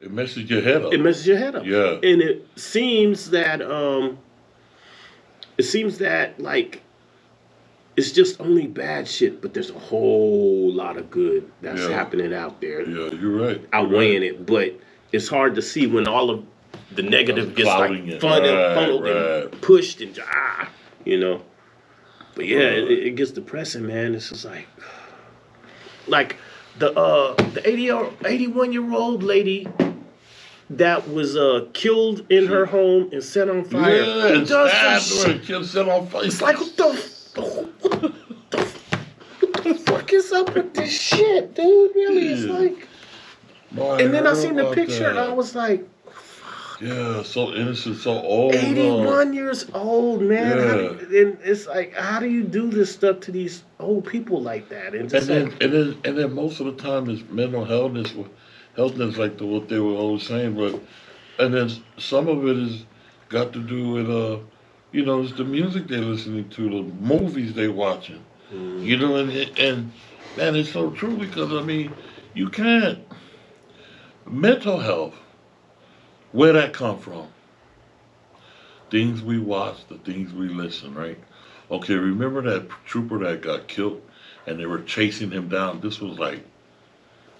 It messes your head up. It messes your head up. Yeah. And it seems that like it's just only bad shit, but there's a whole lot of good that's happening out there. Yeah, you're right. Outweighing it, but it's hard to see when all of the negative gets like funneled and pushed and you know. But yeah, it gets depressing, man. It's just like the 81-year-old lady that was killed in her home and set on fire. Yeah, and set on fire. It's like what the fuck is up with this shit, dude? Really, it's like. And then I seen the picture and I was like, yeah, so innocent, so old. 81 years old, man. Yeah. And it's like, how do you do this stuff to these old people like that? And then most of the time it's mental healthness like what they were always saying, and then some of it is got to do with it's the music they're listening to, the movies they're watching. You know, and man, it's so true because I mean, you can't mental health. Where that come from? Things we watch, the things we listen, right? Okay, remember that trooper that got killed and they were chasing him down? This was like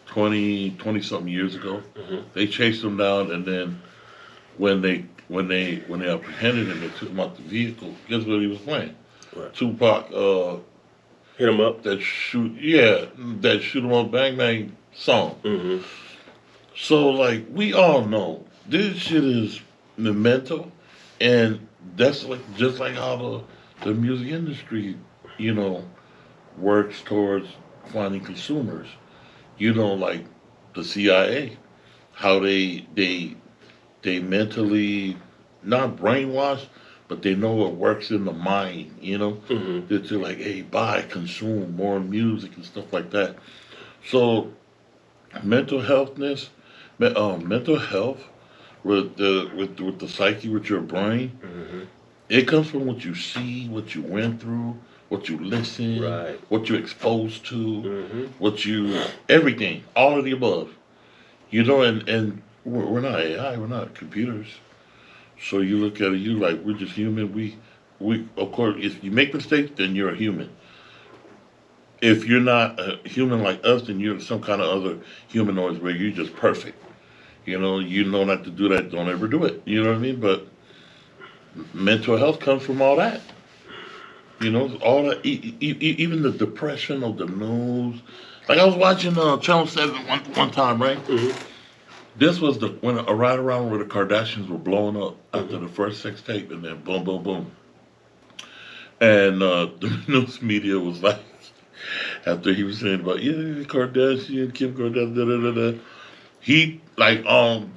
20 something years ago. Mm-hmm. They chased him down, and then when they apprehended him, they took him out the vehicle. Guess what he was playing? Right. Tupac Hit Him Up. That shoot 'em up bang bang song. Mm-hmm. So like we all know this shit is mental, and that's like just like how the music industry, works towards finding consumers. Like the CIA, how they mentally not brainwashed, but they know what works in the mind. Mm-hmm. That they're like, hey, buy, consume more music and stuff like that. So mental health with the psyche, with your brain, mm-hmm. It comes from what you see, what you went through, what you listen, right. What you're exposed to, mm-hmm. Everything, all of the above. And we're not AI, we're not computers. So you look at it, we're just human. We of course, if you make mistakes, then you're a human. If you're not a human like us, then you're some kind of other humanoids where you're just perfect. You know not to do that, don't ever do it. You know what I mean? But mental health comes from all that. All that, even the depression of the news. Like I was watching Channel 7 one time, right? Mm-hmm. This was right around where the Kardashians were blowing up after the first sex tape, and then boom, boom, boom. And the news media was like, after he was saying about, Kardashian, Kim Kardashian, da-da-da-da, he, like, on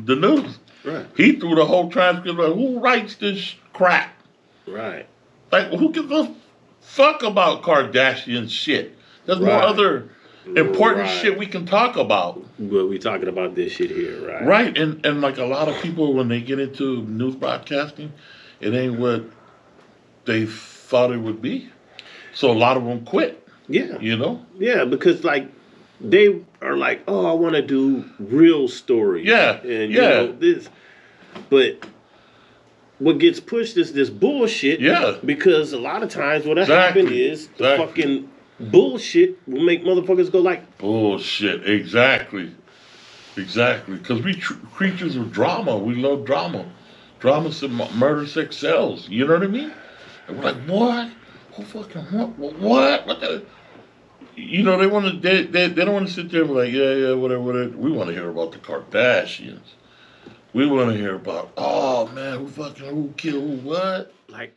the news, right. He threw the whole transcript, like, who writes this crap? Right. Like, who gives a fuck about Kardashian shit? There's more other important shit we can talk about. But we talking about this shit here, right? Right, and like a lot of people, when they get into news broadcasting, it ain't what they thought it would be. So a lot of them quit. Yeah. Yeah, because like they are like, oh, I want to do real stories. Yeah. And this, but what gets pushed is this bullshit. Yeah. Because a lot of times what happens is the fucking bullshit will make motherfuckers go like bullshit. Exactly. Because we creatures of drama. We love drama. Drama, murder, sex sells. You know what I mean? And we're like, what? Who fucking what? What the? They want to. They don't want to sit there and be like, yeah, whatever. We want to hear about the Kardashians. We want to hear about, oh man, who killed who, what? Like